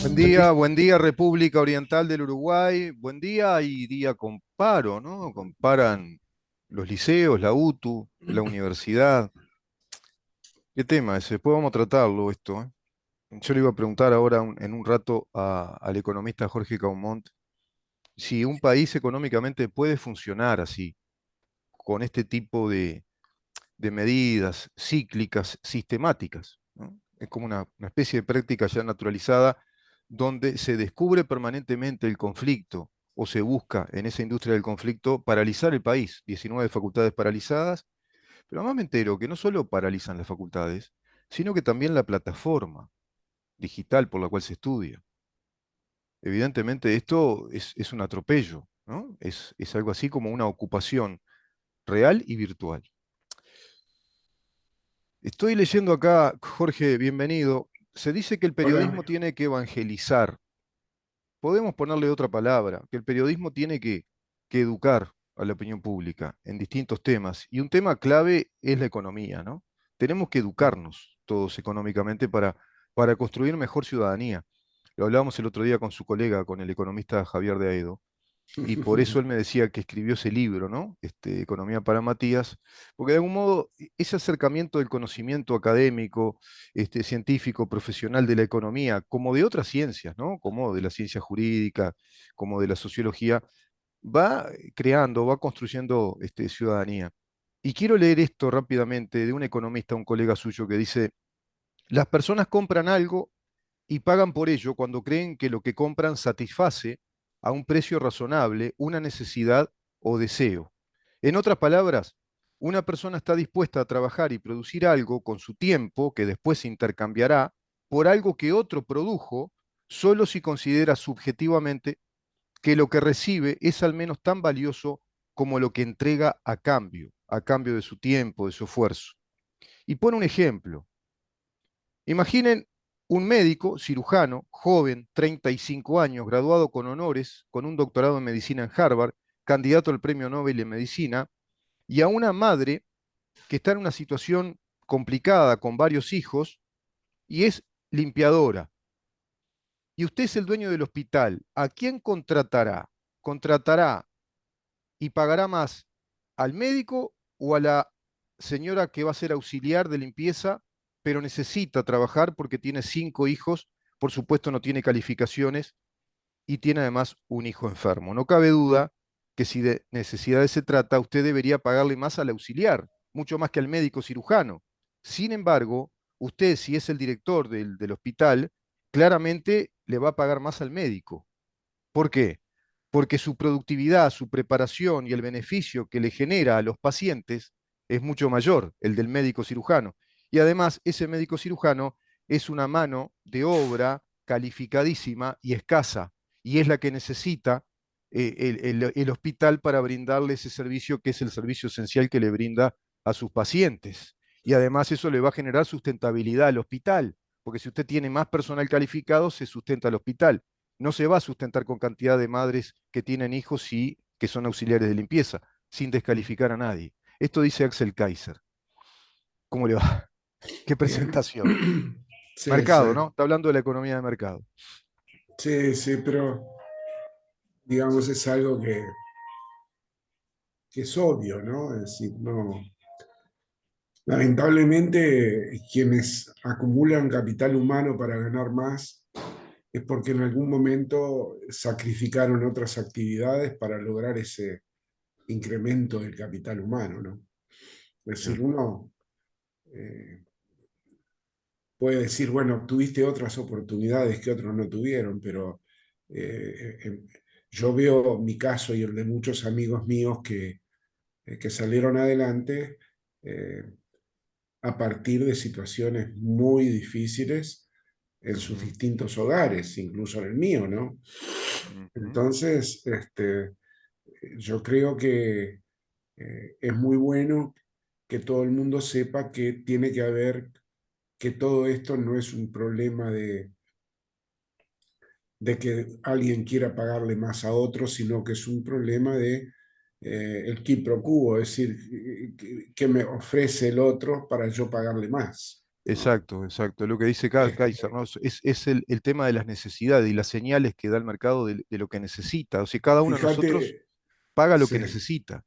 Buen día. Buen día República Oriental del Uruguay, buen día y día con paro, ¿no? Comparan los liceos, la UTU, la universidad. ¿Qué tema ese? Después vamos a tratarlo esto, ¿eh? Yo le iba a preguntar ahora en un rato al economista Jorge Caumont si un país económicamente puede funcionar así, con este tipo de medidas cíclicas, sistemáticas, ¿no? Es como una especie de práctica ya naturalizada donde se descubre permanentemente el conflicto o se busca en esa industria del conflicto paralizar el país. 19 facultades paralizadas, pero además me entero que no solo paralizan las facultades, sino que también la plataforma digital por la cual se estudia. Evidentemente esto es un atropello, ¿no? Es algo así como una ocupación real y virtual. Estoy leyendo acá, Jorge, bienvenido. Se dice que el Hola. periodismo tiene que evangelizar. Podemos ponerle otra palabra, que el periodismo tiene que educar a la opinión pública en distintos temas. Y un tema clave es la economía, ¿no? Tenemos que educarnos todos económicamente para construir mejor ciudadanía. Lo hablábamos el otro día con su colega, con el economista Javier de Aedo, y por eso él me decía que escribió ese libro, ¿no? Economía para Matías, porque de algún modo ese acercamiento del conocimiento académico, científico, profesional de la economía, como de otras ciencias, ¿no? Como de la ciencia jurídica, como de la sociología, va creando, va construyendo ciudadanía. Y quiero leer esto rápidamente de un economista, un colega suyo, que dice, las personas compran algo y pagan por ello cuando creen que lo que compran satisface a un precio razonable una necesidad o deseo. En otras palabras, una persona está dispuesta a trabajar y producir algo con su tiempo que después se intercambiará por algo que otro produjo solo si considera subjetivamente que lo que recibe es al menos tan valioso como lo que entrega a cambio de su tiempo, de su esfuerzo. Y pone un ejemplo. Imaginen un médico, cirujano, joven, 35 años, graduado con honores, con un doctorado en medicina en Harvard, candidato al premio Nobel de Medicina, y a una madre que está en una situación complicada con varios hijos y es limpiadora. Y usted es el dueño del hospital. ¿A quién contratará? ¿Contratará y pagará más al médico o a la señora que va a ser auxiliar de limpieza, pero necesita trabajar porque tiene 5 hijos, por supuesto no tiene calificaciones y tiene además un hijo enfermo? No cabe duda que si de necesidades se trata, usted debería pagarle más al auxiliar, mucho más que al médico cirujano. Sin embargo, usted, si es el director del hospital, claramente le va a pagar más al médico. ¿Por qué? Porque su productividad, su preparación y el beneficio que le genera a los pacientes es mucho mayor, el del médico cirujano. Y además, ese médico cirujano es una mano de obra calificadísima y escasa, y es la que necesita el hospital para brindarle ese servicio que es el servicio esencial que le brinda a sus pacientes. Y además eso le va a generar sustentabilidad al hospital, porque si usted tiene más personal calificado, se sustenta el hospital. No se va a sustentar con cantidad de madres que tienen hijos y que son auxiliares de limpieza, sin descalificar a nadie. Esto dice Axel Kaiser. ¿Cómo le va? Qué Bien. presentación. Sí, sí. Mercado, ¿no? Está hablando de la economía de mercado. Sí, sí, pero digamos es algo que es obvio, ¿no? Es decir, no. Lamentablemente, quienes acumulan capital humano para ganar más es porque en algún momento sacrificaron otras actividades para lograr ese incremento del capital humano, ¿no? Es decir, Claro. uno eh, puede decir, bueno, tuviste otras oportunidades que otros no tuvieron, pero yo veo mi caso y el de muchos amigos míos que salieron adelante eh, a partir de situaciones muy difíciles en sus Ujú, distintos hogares, incluso en el mío, ¿no? ujú. Entonces, yo creo que es muy bueno que todo el mundo sepa que tiene que haber, que todo esto no es un problema de que alguien quiera pagarle más a otro, sino que es un problema de el quid pro quo, es decir, que me ofrece el otro para yo pagarle más. ¿no? exacto, exacto. Lo que dice Kaiser, Este, ¿no? Es el tema de las necesidades y las señales que da el mercado de lo que necesita. O sea, cada uno de nosotros fíjate, paga lo que sí, necesita.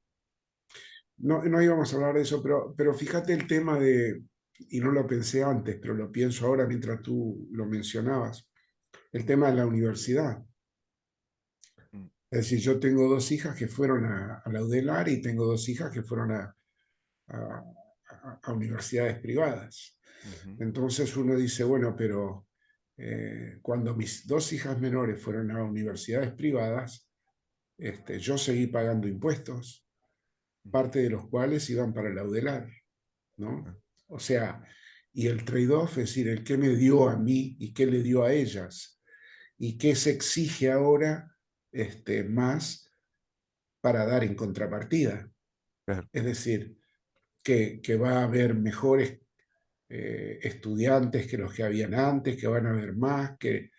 no, no íbamos a hablar de eso, pero fíjate el tema de, y no lo pensé antes, pero lo pienso ahora mientras tú lo mencionabas, el tema de la universidad. Mm, Es decir, yo tengo dos hijas que fueron a la UDELAR y tengo dos hijas que fueron a- a universidades privadas. ujú, Entonces uno dice, bueno, pero cuando mis dos hijas menores fueron a universidades privadas, yo seguí pagando impuestos, mm, parte de los cuales iban para la UDELAR, ¿no? ah, O sea, y el trade-off, es decir, el qué me dio a mí y qué le dio a ellas, y qué se exige ahora más para dar en contrapartida. claro, Es decir, que va a haber mejores estudiantes que los que habían antes, que van a haber más, que,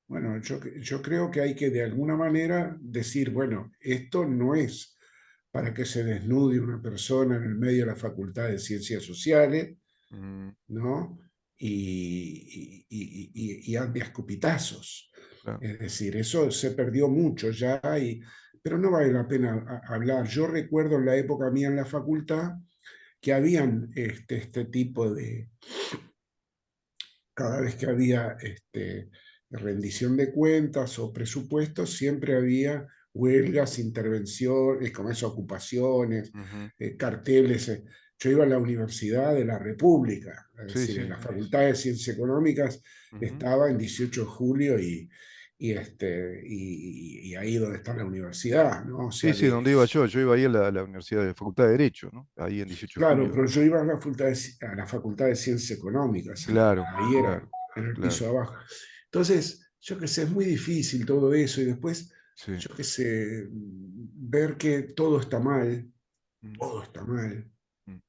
bueno, yo creo que hay que de alguna manera decir, bueno, esto no es para que se desnude una persona en el medio de la Facultad de Ciencias Sociales, mm, ¿no? Y ande a escupitazos. claro, Es decir, eso se perdió mucho ya, pero no vale la pena hablar. Yo recuerdo en la época mía en la facultad que habían este tipo de, cada vez que había rendición de cuentas o presupuestos, siempre había huelgas, intervenciones, como esas ocupaciones, ujú. carteles. Yo iba a la Universidad de la República, es Sí, decir, sí, en la sí, Facultad de Ciencias Económicas ujú. estaba en 18 de julio y ahí donde está la universidad, ¿no? O Sí, sea sí, que, ¿dónde iba yo? Yo iba ahí a la Universidad de Facultad de Derecho, ¿no? Ahí en 18 de claro, julio. pero yo iba a a la Facultad de Ciencias Económicas, Claro, ahí era, claro, en el piso claro. de abajo. Entonces, yo qué sé, es muy difícil todo eso y después, Sí. yo qué sé, ver que todo está mal, Mm, todo está mal. mm.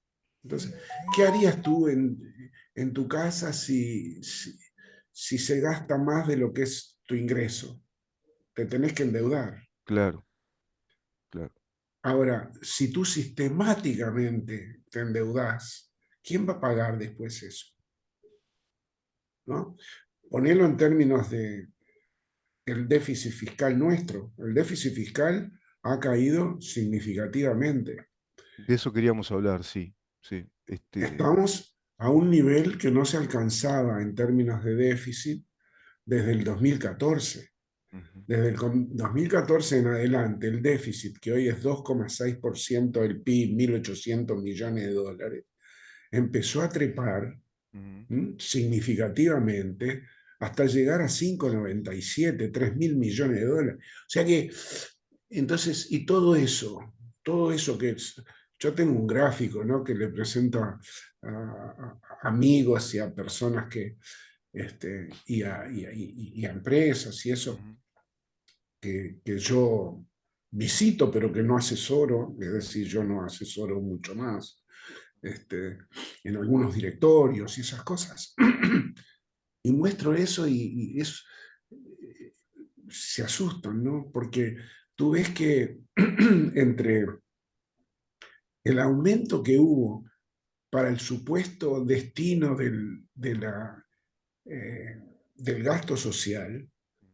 Entonces, ¿qué harías tú en tu casa si se gasta más de lo que es tu ingreso? Te tenés que endeudar. Claro, claro. Ahora, si tú sistemáticamente te endeudas, ¿quién va a pagar después eso? ¿No? Ponerlo en términos de el déficit fiscal nuestro. El déficit fiscal ha caído significativamente. De eso queríamos hablar, sí, sí. Estamos a un nivel que no se alcanzaba en términos de déficit desde el 2014. Ujú, Desde el 2014 en adelante, el déficit, que hoy es 2,6% del PIB, 1.800 millones de dólares, empezó a trepar ujú. significativamente hasta llegar a 5,97, 3.000 millones de dólares. O sea que, entonces, y todo eso que es, yo tengo un gráfico, ¿no? Que le presento a amigos y a personas y a empresas y eso, Ujú, que yo visito, pero que no asesoro, es decir, yo no asesoro mucho más, este, en algunos directorios y esas cosas. Y muestro eso se asustan, ¿no? Porque tú ves que entre el aumento que hubo para el supuesto destino eh, del gasto social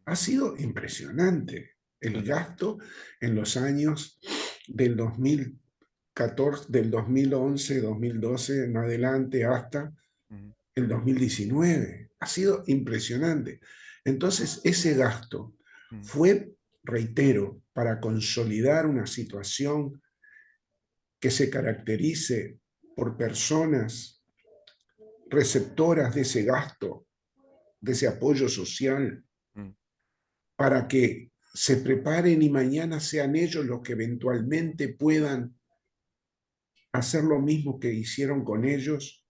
ha sido impresionante. El claro, gasto en los años del 2014, del 2011, 2012 en adelante hasta ujú, el 2019. Ha sido impresionante. Entonces, ese gasto ujú, fue, reitero, para consolidar una situación que se caracterice por personas receptoras de ese gasto, de ese apoyo social, ujú. para que se preparen y mañana sean ellos los que eventualmente puedan hacer lo mismo que hicieron con ellos,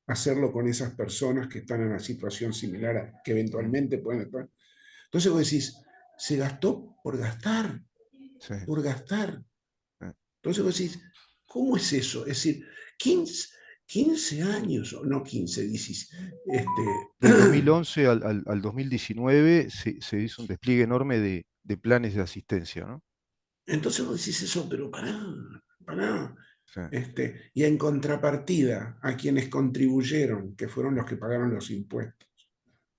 hacerlo con esas personas que están en una situación similar a que Mm, eventualmente pueden estar. Entonces vos decís, se gastó sí, por gastar. eh. Entonces vos decís, ¿cómo es eso? Es decir, 15 años, o no 15, 16, Del 2011 al 2019 se hizo un despliegue enorme de planes de asistencia, ¿no? entonces vos decís eso, pero pará. sí, Y en contrapartida a quienes contribuyeron, que fueron los que pagaron los impuestos,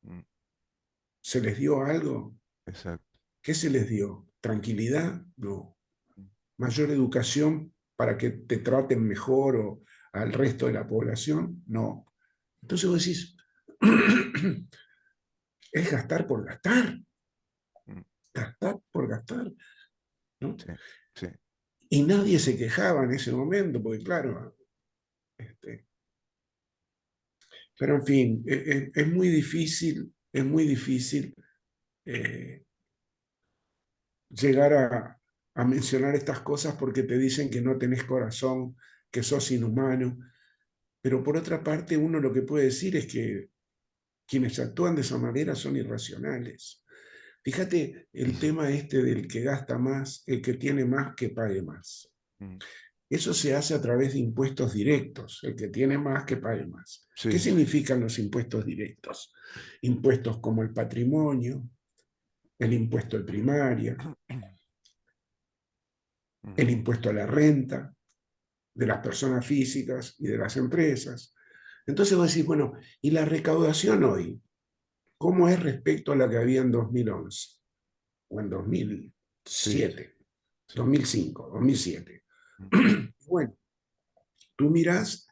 mm, ¿se les dio algo? exacto. ¿Qué se les dio? ¿Tranquilidad? No. Mm, ¿Mayor educación para que te traten mejor o al resto de la población? No. Entonces vos decís, es mm, gastar por gastar, ¿no? sí, sí, Y nadie se quejaba en ese momento, porque claro, este, pero en fin, es muy difícil eh, llegar a mencionar estas cosas porque te dicen que no tenés corazón, que sos inhumano, pero por otra parte uno lo que puede decir es que quienes actúan de esa manera son irracionales. Fíjate y el sí, tema este del que gasta más, el que tiene más que pague más. mm, Eso se hace a través de impuestos directos, el que tiene más que pague más. ¿Qué sí, significan los impuestos directos? Impuestos como el patrimonio, el impuesto de primaria, el ujú, impuesto a la renta de las personas físicas y de las empresas. Entonces vos decís, bueno, ¿y la recaudación hoy? ¿Cómo es respecto a la que había en 2011 o en sí, 2007, sí, 2005, 2007? mm, Bueno, tú mirás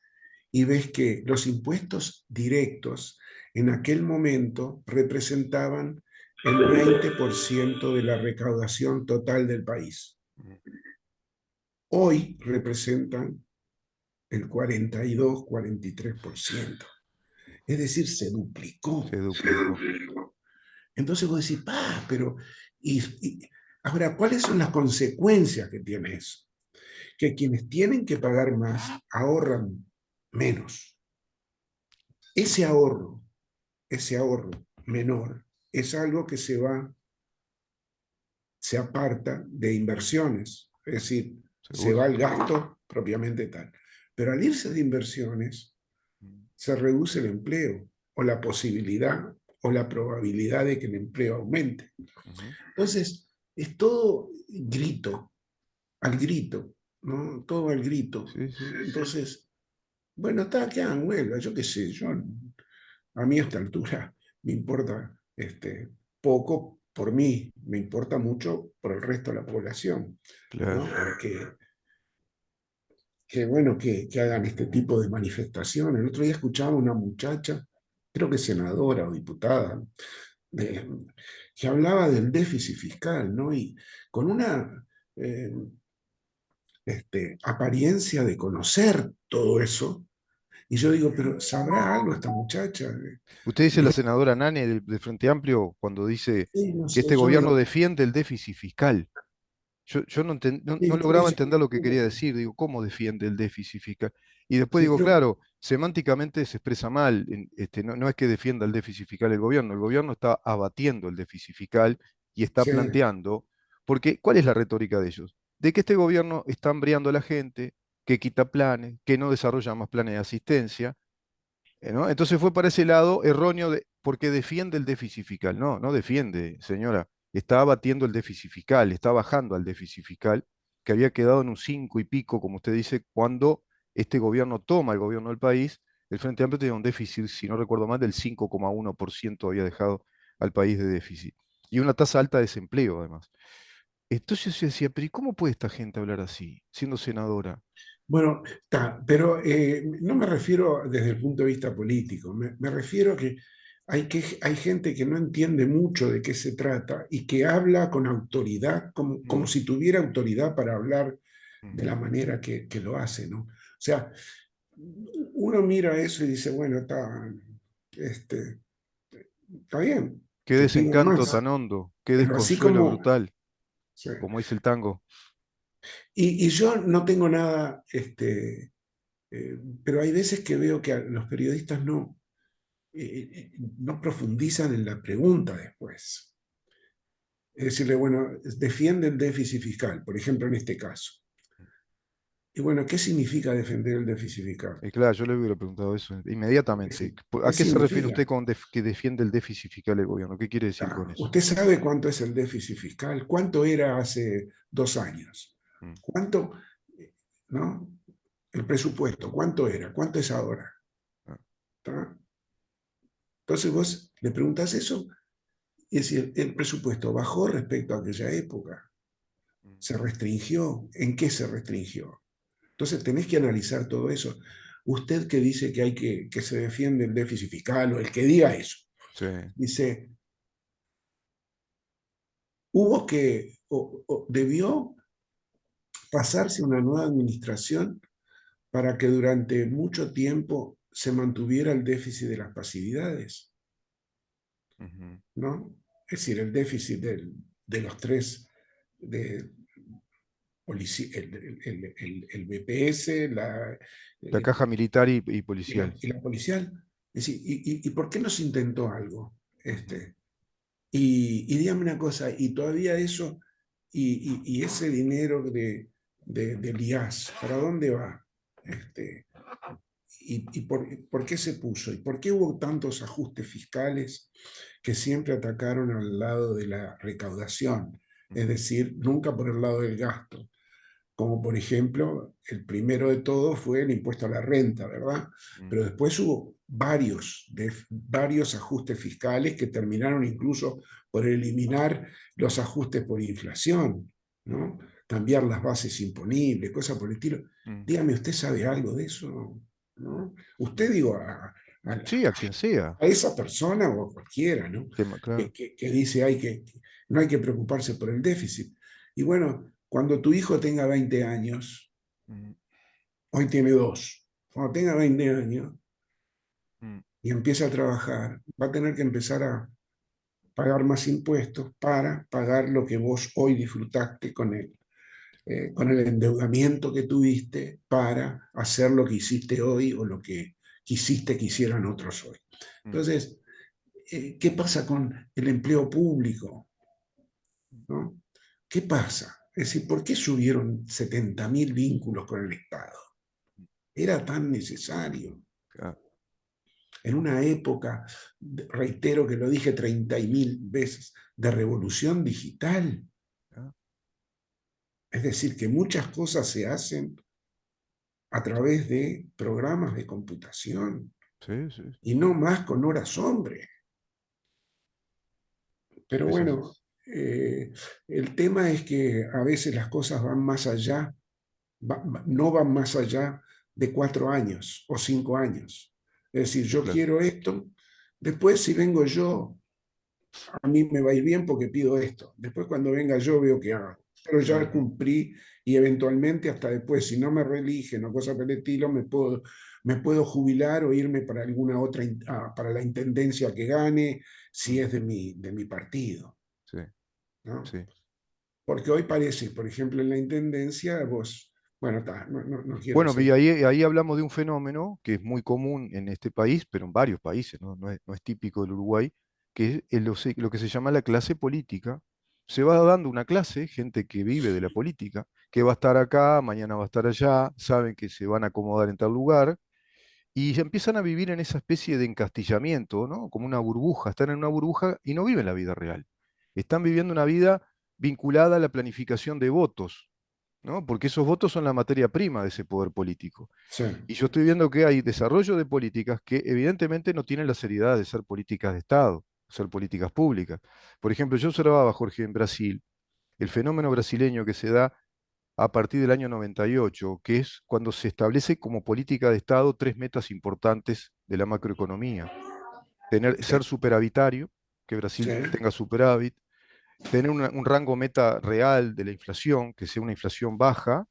y ves que los impuestos directos en aquel momento representaban el 20% de la recaudación total del país. mm, Hoy representan el 42-43%. Es decir, se se duplicó. duplicó. Entonces vos decís, pero... Y, y, ahora, ¿cuáles son las consecuencias que tiene eso? Que quienes tienen que pagar más ahorran menos. Ese ahorro, ese ahorro menor es algo que se aparta de inversiones, es decir, se Seguro. va al gasto propiamente tal. Pero al irse de inversiones, Mm, se reduce el empleo o la posibilidad o la probabilidad de que el empleo aumente. ujú, Entonces, es todo al grito, ¿no? Todo al grito. sí, sí, Entonces, bueno, está, que hagan huelga, yo qué sé, a mí a esta altura me importa poco por mí, me importa mucho por el resto de la población, ¿no? claro. Para bueno, que hagan este tipo de manifestaciones. El otro día escuchaba una muchacha, creo que senadora o diputada, de- que hablaba del déficit fiscal, ¿no? Y con una eh, apariencia de conocer todo eso. Y yo digo, pero ¿sabrá algo esta muchacha? Usted dice la senadora Nane del Frente Amplio cuando dice Sí, no que sé, este yo gobierno digo, defiende el déficit fiscal. Yo no, no sí, lograba entender lo que quería decir. Digo, ¿cómo defiende el déficit fiscal? Y después sí, digo, creo, claro, semánticamente se expresa mal. No, no es que defienda el déficit fiscal el gobierno está abatiendo el déficit fiscal y está sí, planteando, porque ¿cuál es la retórica de ellos? De que este gobierno está hambriando a la gente, que quita planes, que no desarrolla más planes de asistencia, ¿no? Entonces fue para ese lado erróneo porque defiende el déficit fiscal. No, no defiende, señora. Está abatiendo el déficit fiscal, está bajando al déficit fiscal, que había quedado en un 5 y pico, como usted dice, cuando este gobierno toma el gobierno del país. El Frente Amplio tenía un déficit, si no recuerdo mal, del 5,1% había dejado al país de déficit. Y una tasa alta de desempleo, además. Entonces yo decía, pero ¿y cómo puede esta gente hablar así, siendo senadora? bueno, está, pero no me refiero desde el punto de vista político, me refiero a que hay gente que no entiende mucho de qué se trata y que habla con autoridad, como Mm, si tuviera autoridad para hablar mm. de la manera que lo hace, ¿no? O sea, uno mira eso y dice, bueno, este, está bien, Qué que pidan desencanto más, tan hondo, qué pero así desconsuelo como... brutal, Sí. como dice el tango. Y yo no tengo nada, pero hay veces que veo que los periodistas no profundizan en la pregunta después. Es decirle, bueno, defiende el déficit fiscal, por ejemplo, en este caso. Y bueno, ¿qué significa defender el déficit fiscal? Y claro, yo le hubiera preguntado eso inmediatamente. ¿A ¿Qué qué se refiere usted significa? con que defiende el déficit fiscal del gobierno? ¿Qué quiere decir con eso? ¿Usted sabe cuánto es el déficit fiscal? ¿Cuánto era hace 2 años? Mm, ¿Cuánto, no? el presupuesto, ¿cuánto era? ¿Cuánto es ahora? Ah, ¿Tá? Entonces vos le preguntás eso y decís, el presupuesto bajó respecto a aquella época, mm, se restringió, ¿en qué se restringió? Entonces tenés que analizar todo eso. Usted que dice que hay que se defiende el déficit fiscal o el que diga eso, sí. dice, hubo que, o debió pasarse una nueva administración para que durante mucho tiempo se mantuviera el déficit de las pasividades, Ujú. ¿no? Es decir, el déficit de los tres, de, el BPS, La caja eh, militar y policial. y la policial. Es decir, ¿y por qué no se intentó algo? Ujú, Y dígame una cosa, y todavía eso, y ese dinero del IAS, ¿para dónde va? Este, por qué se puso? ¿Y por qué hubo tantos ajustes fiscales que siempre atacaron al lado de la recaudación? Es ujú, decir, nunca por el lado del gasto. Como por ejemplo, el primero de todos fue el impuesto a la renta, ¿verdad? Pero ujú, después hubo varios ajustes fiscales que terminaron incluso por eliminar los ajustes por inflación, ujú, ¿no? Cambiar las bases imponibles, cosas por el estilo. ujú, Dígame, ¿usted sabe algo de eso? ¿No? Usted, ujú. digo, Sí, a quien sea. a esa persona o a cualquiera, ¿no? Claro. Que dice no hay que preocuparse por el déficit. Y bueno, cuando tu hijo tenga 20 años, Ujú, hoy tiene dos, cuando tenga 20 años ujú, y empiece a trabajar, va a tener que empezar a pagar más impuestos para pagar lo que vos hoy disfrutaste con el endeudamiento que tuviste para hacer lo que hiciste hoy o lo que quisiste que hicieran otros hoy. ujú, Entonces, ¿qué pasa con el empleo público? ¿No? ¿Qué pasa? Es decir, ¿por qué subieron 70.000 vínculos con el Estado? Era tan necesario. claro, En una época, reitero que lo dije 30.000 veces, de revolución digital. claro. Es decir, que muchas cosas se hacen a través de programas de computación Sí, sí, sí. y no más con horas hombre. Pero Es así. bueno, el tema es que a veces las cosas van más allá, no van más allá de 4 años o 5 años. Es decir, yo Claro. quiero esto, después si vengo yo, a mí me va a ir bien porque pido esto. Después cuando venga yo veo qué hago. Pero ya Ujú, cumplí y eventualmente hasta después, si no me reeligen o cosas por el estilo, me puedo jubilar o irme para alguna otra, para la intendencia que gane, si es ujú. de mi partido, Sí, ¿no? sí. Porque hoy parece, por ejemplo, en la intendencia, vos, bueno, no quiero Bueno, y seguir. ahí hablamos de un fenómeno que es muy común en este país, pero en varios países, ¿no? No es típico del Uruguay, que es lo que se llama la clase política. Se va dando una clase, gente que vive de la política, que va a estar acá, mañana va a estar allá, saben que se van a acomodar en tal lugar, y ya empiezan a vivir en esa especie de encastillamiento, ¿no? Como una burbuja, están en una burbuja y no viven la vida real. Están viviendo una vida vinculada a la planificación de votos, ¿no? Porque esos votos son la materia prima de ese poder político. Sí, Y yo estoy viendo que hay desarrollo de políticas que evidentemente no tienen la seriedad de ser políticas de Estado, ser políticas públicas. Por ejemplo, yo observaba, Jorge, en Brasil, el fenómeno brasileño que se da a partir del año 98, que es cuando se establece como política de Estado tres metas importantes de la macroeconomía. sí, Ser superavitario, que sí, Brasil tenga superávit, tener un rango meta real de la inflación, que sea una inflación baja,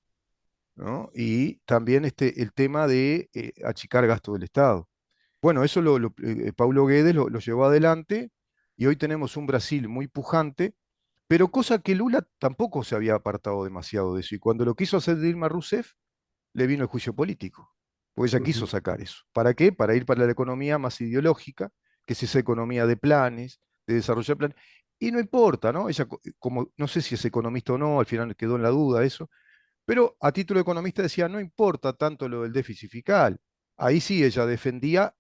¿no? Y también el tema de achicar gasto del Estado. Bueno, eso Paulo Guedes lo llevó adelante y hoy tenemos un Brasil muy pujante, pero cosa que Lula tampoco se había apartado demasiado de eso. Y cuando lo quiso hacer Dilma Rousseff, le vino el juicio político, porque ella quiso ujú, sacar eso. ¿Para qué? Para ir para la economía más ideológica, que es esa economía de planes, de desarrollar planes. Y no importa, ¿no? Ella, como no sé si es economista o no, al final quedó en la duda eso, pero a título de economista decía, no importa tanto lo del déficit fiscal. Ahí sí ella defendía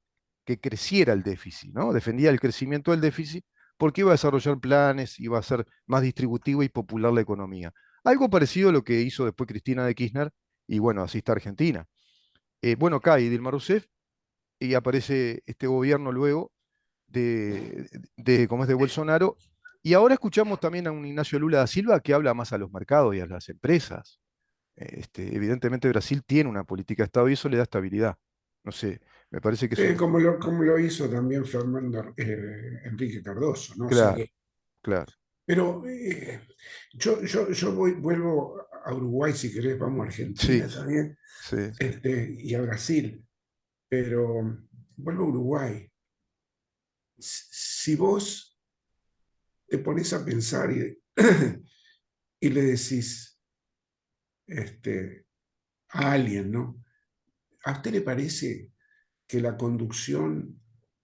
que creciera el déficit, ¿no? Defendía el crecimiento del déficit porque iba a desarrollar planes, iba a ser más distributiva y popular la economía. Algo parecido a lo que hizo después Cristina de Kirchner, y bueno, así está Argentina. Bueno, cae Dilma Rousseff y aparece este gobierno luego como es de Bolsonaro. Y ahora escuchamos también a un Ignacio Lula da Silva que habla más a los mercados y a las empresas. Evidentemente Brasil tiene una política de Estado y eso le da estabilidad. No sé, me parece que es un... Como lo hizo también Fernando Enrique Cardoso, ¿no? O sea Claro, que, claro. pero vuelvo a Uruguay, si querés, vamos a Argentina Sí, también, sí, y a Brasil, pero vuelvo a Uruguay. Si vos te pones a pensar y le decís a alguien, ¿no? ¿A usted le parece que la conducción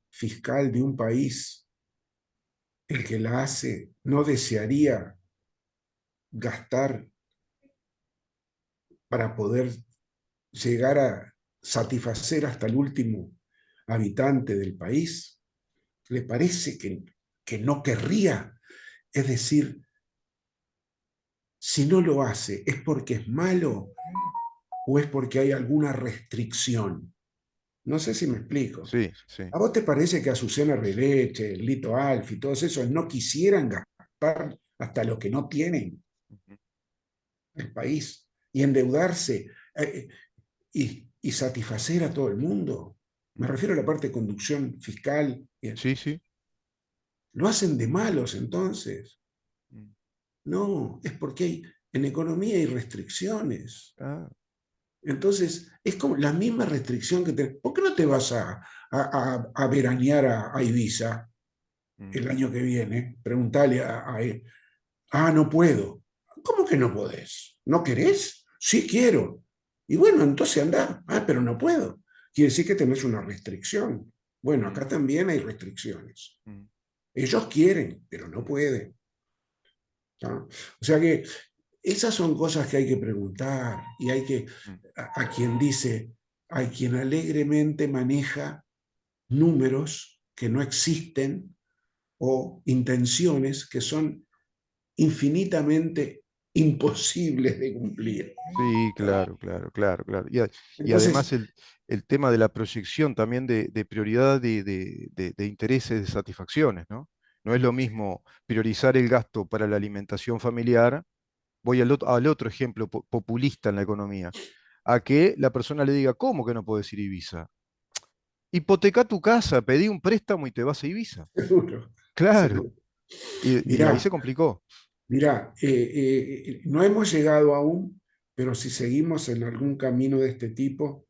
fiscal de un país, el que la hace, no desearía gastar para poder llegar a satisfacer hasta el último habitante del país? ¿Le parece que no querría? Es decir, si no lo hace, ¿es porque es malo o es porque hay alguna restricción? No sé si me explico. sí, sí. ¿A vos te parece que Azucena Releche, Lito Alfi, todos esos no quisieran gastar hasta lo que no tienen Ujú. el país y endeudarse y satisfacer a todo el mundo? Me refiero a la parte de conducción fiscal. Sí, sí. ¿Lo hacen de malos entonces? Mm. No, es porque en economía hay restricciones. Ah, Entonces, es como la misma restricción que tenés. ¿Por qué no te vas a veranear a Ibiza mm, el año que viene? Preguntale a él. Ah, no puedo. ¿Cómo que no podés? ¿No querés? Sí quiero. Y bueno, entonces anda. Ah, pero no puedo. Quiere decir que tenés una restricción. Bueno, mm, acá también hay restricciones. mm, Ellos quieren, pero no mm, pueden. ¿No? O sea que esas son cosas que hay que preguntar y hay que, mm. a quien dice, hay quien alegremente maneja números que no existen o intenciones que son infinitamente imposibles de cumplir. Sí, claro, claro, claro, claro. Y Entonces, además el tema de la proyección también de prioridad de intereses, de satisfacciones, ¿no? No es lo mismo priorizar el gasto para la alimentación familiar, voy al otro ejemplo populista en la economía, a que la persona le diga, ¿cómo que no puedes ir a Ibiza? Hipoteca tu casa, pedí un préstamo y te vas a Ibiza. seguro, Claro. seguro. Y ahí Mirá, se complicó. mirá, no hemos llegado aún, pero si seguimos en algún camino de este tipo,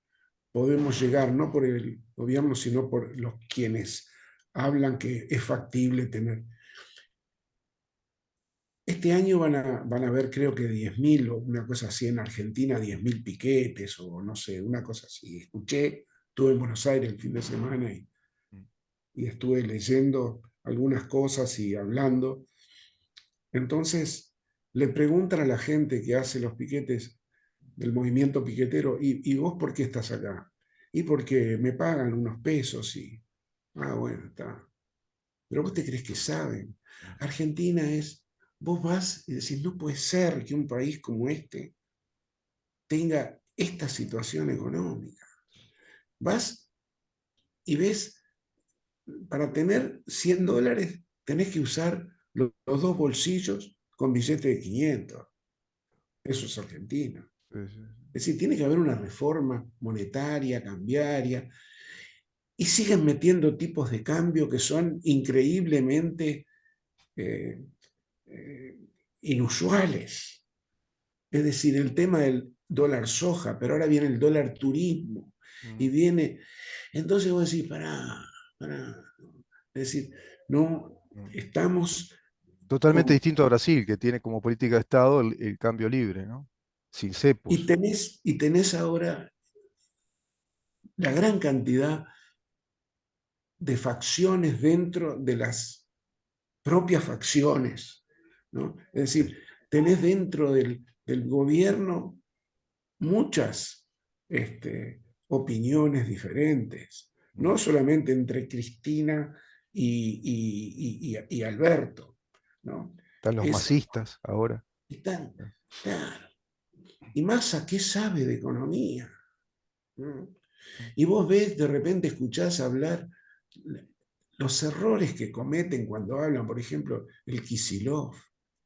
podemos llegar, no por el gobierno, sino por los quienes hablan que es factible tener. Este año van a haber, creo que 10.000 o una cosa así en Argentina, 10.000 piquetes o no sé, una cosa así. Escuché, estuve en Buenos Aires el fin de semana Mm, y estuve leyendo algunas cosas y hablando. Entonces, le preguntan a la gente que hace los piquetes del movimiento piquetero, ¿y vos por qué estás acá? Y porque me pagan unos pesos y, ah, bueno, está. Pero vos te crees que saben. mm. Argentina es, vos vas y decís, no puede ser que un país como este tenga esta situación económica. Vas y ves, para tener $100 tenés que usar los dos bolsillos con billetes de 500. Eso es Argentina. Sí, sí, Es decir, tiene que haber una reforma monetaria, cambiaria, y siguen metiendo tipos de cambio que son increíblemente eh, eh, inusuales. Es decir, el tema del dólar soja, pero ahora viene el dólar turismo sí. y Mm, viene. Entonces vos decís, pará. Es decir, no mm. estamos Totalmente con. distinto a Brasil, que tiene como política de Estado el cambio libre, ¿no? Sin Y cepos. tenés ahora la gran cantidad de facciones dentro de las propias facciones, ¿no? Es Sí. decir, tenés dentro del gobierno muchas opiniones diferentes, Mm. no solamente entre Cristina y Alberto, ¿no? Están los Es, masistas ahora. están, claro. ¿Y Massa qué sabe de economía? ¿no? mm, Y vos ves, de repente escuchás hablar los errores que cometen cuando hablan, por ejemplo, el Kicillof,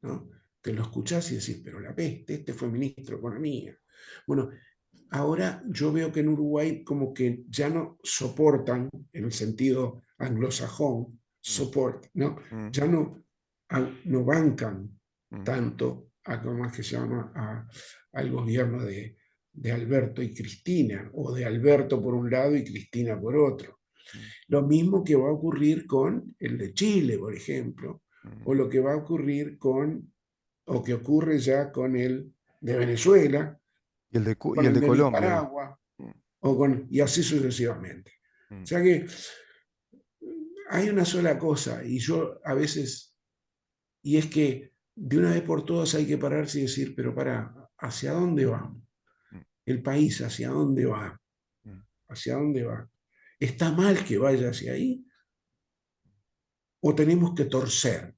¿no? Que lo escuchás y decís, pero la peste, este fue ministro de Economía. Bueno, ahora yo veo que en Uruguay como que ya no soportan, en el sentido anglosajón, mm, support, ¿no? mm, Ya no bancan mm, tanto a, ¿cómo es que se llama? Al gobierno de Alberto y Cristina, o de Alberto por un lado y Cristina por otro. mm, Lo mismo que va a ocurrir con el de Chile, por ejemplo, mm. o lo que va a ocurrir con, o que ocurre ya con el de Venezuela, Y con el el de de Colombia. Nicaragua, Mm, y así sucesivamente. O mm. sea que hay una sola cosa, y yo a veces, y es que de una vez por todas hay que pararse y decir, pero para, ¿hacia dónde vamos? Mm, El país, ¿hacia dónde va? mm. ¿Hacia dónde va? ¿Está mal que vaya hacia ahí? ¿O tenemos que torcer?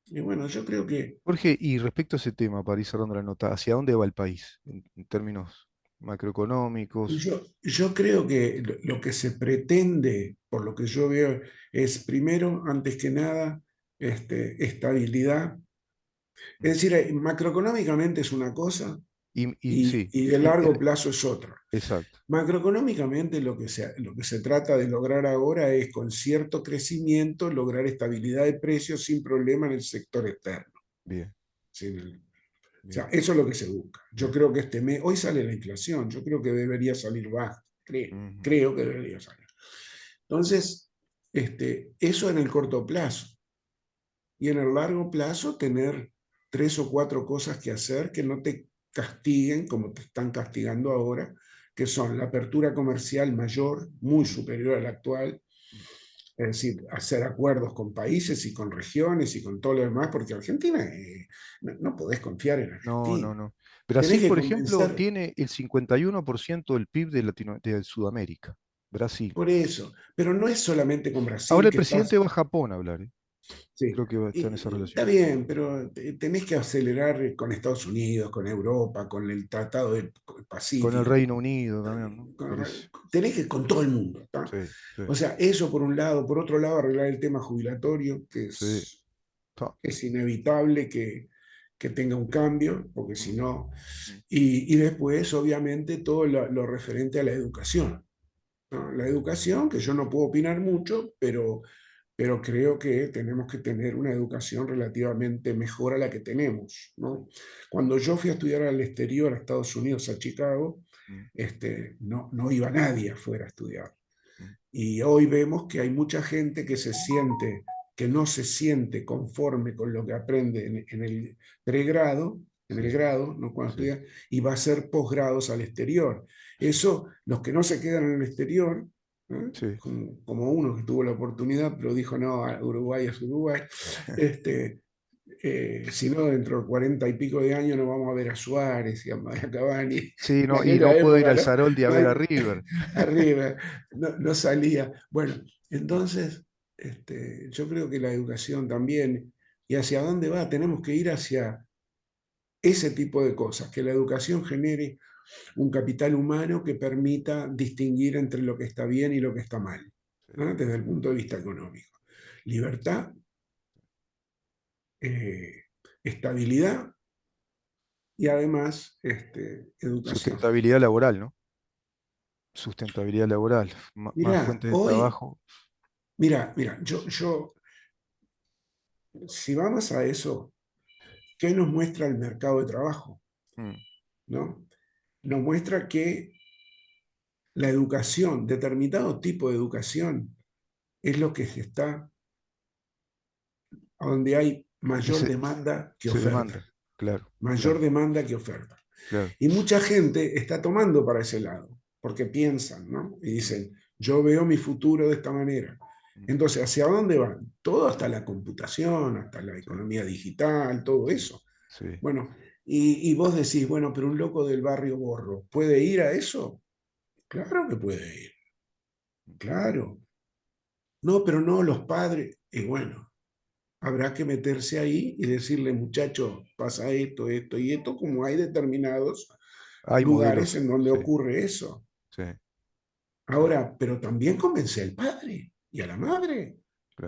Y bueno, yo creo que Jorge, y respecto a ese tema, para ir cerrando la nota, ¿hacia dónde va el país en términos macroeconómicos? yo creo que lo que se pretende, por lo que yo veo, es primero, antes que nada, estabilidad. Es Mm. decir, macroeconómicamente es una cosa Sí, y de largo plazo es otra. exacto. Macroeconómicamente lo que se trata de lograr ahora es con cierto crecimiento lograr estabilidad de precios sin problema en el sector externo. Bien, Sin o sea, bien, eso es lo que se busca. Yo bien. creo que este mes, hoy sale la inflación, yo creo que debería salir baja, Ujú, creo que debería salir. Entonces, eso en el corto plazo. Y en el largo plazo tener tres o cuatro cosas que hacer que no te castiguen como te están castigando ahora, que son la apertura comercial mayor, muy mm, superior a la actual, mm. es decir, hacer acuerdos con países y con regiones y con todo lo demás, porque Argentina, no podés confiar en No, no, Argentina. no. Tenés Brasil, que por ejemplo, convencer. tiene el 51% del PIB de Sudamérica. Brasil. Por eso, pero no es solamente con Ahora Brasil el que presidente estás. va a Japón a hablar, ¿eh? Sí, Creo que está en esa y está relación. bien, pero tenés que acelerar con Estados Unidos, con Europa, con el Tratado del Con el Pacífico, Reino Unido también, ¿no? Parece. tenés que con todo el mundo, ¿tá? Sí, sí, O sea, eso por un lado, por otro lado, arreglar el tema jubilatorio, sí. Ta. es inevitable que tenga un cambio, porque si Mm, no, mm. y después, obviamente, todo lo referente a la educación, ¿no? La educación, que yo no puedo opinar mucho, pero creo que tenemos que tener una educación relativamente mejor a la que tenemos, ¿no? Cuando yo fui a estudiar al exterior, a Estados Unidos, a Chicago, Mm, no iba nadie afuera a estudiar. mm. Y hoy vemos que hay mucha gente que no se siente conforme con lo que aprende en el pregrado, en Sí, el grado, no cuando sí, estudia, y va a hacer posgrados al exterior. sí, Eso, los que no se quedan en el exterior, ¿eh? sí. Como uno que tuvo la oportunidad, pero dijo, no, Uruguay es Uruguay, este, si no, dentro de 40 y pico de años no vamos a ver a Suárez y a Cavani, Sí, en no, y aquella no puedo ir época, al ¿no? Saroldi a No ver a hay- River. arriba, no salía. Bueno, entonces, yo creo que la educación también, ¿y hacia dónde va? Tenemos que ir hacia ese tipo de cosas, que la educación genere un capital humano que permita distinguir entre lo que está bien y lo que está mal, Sí. ¿no? Desde el punto de vista económico. Libertad, estabilidad y además educación. Sustentabilidad laboral, ¿no? Sustentabilidad laboral, más Mira, fuentes de hoy, trabajo. mira, si vamos a eso, ¿qué nos muestra el mercado de trabajo? Mm, ¿No? Nos muestra que la educación, determinado tipo de educación, es lo que se está a donde hay lo que mayor demanda que se oferta. demanda. Claro, Mayor claro, demanda que oferta. claro. Y mucha gente está tomando para ese lado, porque piensan, ¿no? Y Mm, dicen, yo veo mi futuro de esta manera. mm. Entonces, ¿hacia dónde van? Todo hasta la computación, hasta la Sí, economía digital, todo sí, eso. sí. Bueno, y vos decís, bueno, pero un loco del barrio Borro, ¿puede ir a eso? Claro que puede ir, claro. No, pero no los padres. Y bueno, habrá que meterse ahí y decirle, muchacho, pasa esto, esto y esto, como hay determinados Hay lugares modelos, en donde sí, ocurre eso. sí, sí, Ahora, pero también convence al padre y a la madre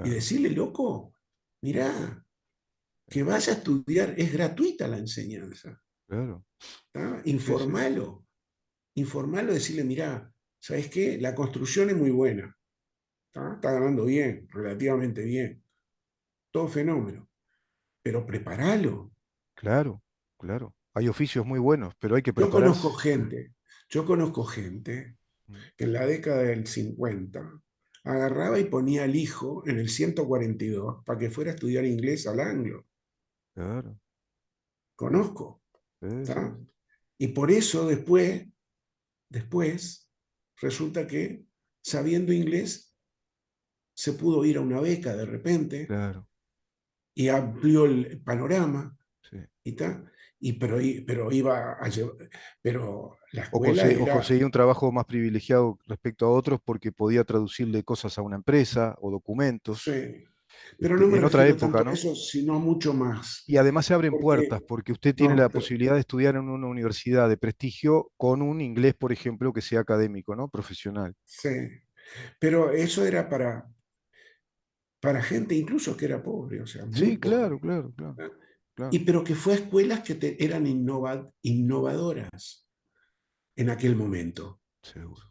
y claro, decirle, loco, mirá, que vaya a estudiar, es gratuita la enseñanza, claro. ¿tá? Sí, sí, sí, Informarlo, decirle, mirá, ¿sabes qué? La construcción es muy buena, ¿tá? Está ganando bien, relativamente bien, todo fenómeno, pero preparalo. claro, claro. Hay oficios muy buenos, pero hay que Yo conozco prepararse. gente, yo conozco gente Mm, que en la década del 50 agarraba y ponía al hijo en el 142 para que fuera a estudiar inglés al anglo. claro, Conozco, sí, sí, ¿tá? Y por eso después resulta que sabiendo inglés se pudo ir a una beca de repente claro, y amplió el panorama sí. y tal. Pero iba a llevar, pero la O, escuela o era, conseguía un trabajo más privilegiado respecto a otros porque podía traducirle cosas a una empresa o documentos. sí, pero no me En otra refiero época, tanto a ¿no? eso, sino mucho más. Y además se abren puertas Porque, porque usted tiene no, la posibilidad de estudiar en una universidad de prestigio con un inglés, por ejemplo, que sea académico, ¿no? Profesional. sí, pero eso era para gente incluso que era pobre, o sea, muy Sí, claro, pobre. claro, claro, ¿Eh? Y claro, pero que fue a escuelas que eran innovadoras en aquel momento. seguro.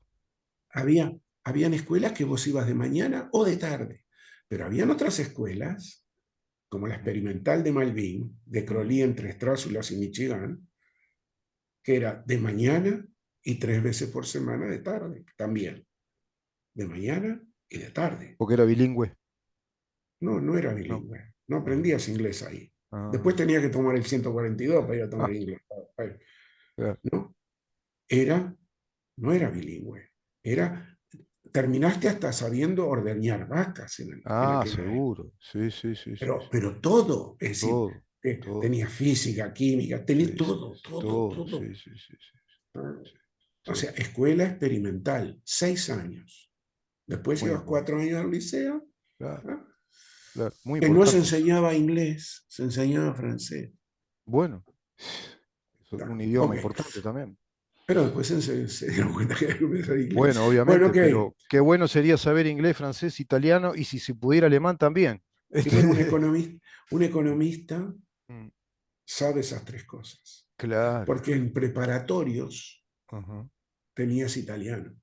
Habían escuelas que vos ibas de mañana o de tarde, pero habían otras escuelas, como la Mm, experimental de Malvin, de mm. Crowley entre Strázulas y Michigan, que era de mañana y 3 veces por semana de tarde, también, de mañana y de tarde. Porque era bilingüe, No, no era ¿no? bilingüe, no Ah, aprendías inglés ahí. Después ah, tenía que tomar el 142 para ir a tomar ah, inglés. claro. No, era, no era bilingüe, era, terminaste hasta sabiendo ordeñar vacas en Ah, aquella época. seguro. Sí, sí, sí, sí, sí. Pero todo, es decir, Todo, todo. tenía física, química, tenés Sí, sí, todo, sí, todo, todo. todo. Sí, sí, sí, sí, ¿Ah? sí, O sí, sea, sí. escuela experimental, 6 años. Después Muy ibas bueno. 4 años al liceo, Claro, ¿ah? claro. Muy Que no se importante eso. enseñaba inglés, se enseñaba francés. Bueno, es ¿Tá? un idioma Ok, importante también. pero después se dieron cuenta que había que empezar inglés. Bueno, Bueno, obviamente, ok, pero qué bueno sería saber inglés, francés, italiano y si se pudiera alemán también. y bueno, Este, un economista mm, sabe esas tres cosas, claro. porque en preparatorios Ajá. tenías italiano.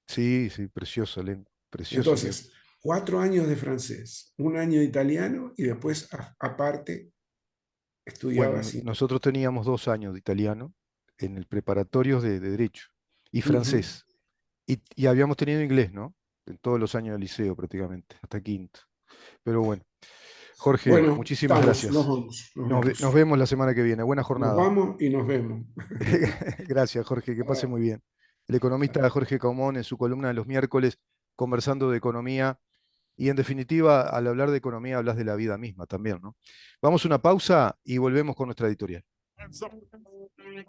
Sí, sí, preciosa lengua, preciosa lengua. Entonces, 4 años de francés, un año de italiano y después aparte Bueno, estudiabas. nosotros teníamos 2 años de italiano en el preparatorio de Derecho y Ujú. francés. Y habíamos tenido inglés, ¿no? En todos los años del liceo prácticamente, hasta quinto. Pero bueno, Jorge, Bueno, muchísimas estamos, nos gracias. vamos, nos Nos vamos. vemos la semana que viene. Buena Nos jornada. vamos y nos vemos. Gracias, Jorge, que pase Ah, muy bien. El economista Jorge Caumón en su columna de los miércoles conversando de economía y en definitiva, al hablar de economía hablas de la vida misma también, ¿no? Vamos a una pausa y volvemos con nuestra editorial.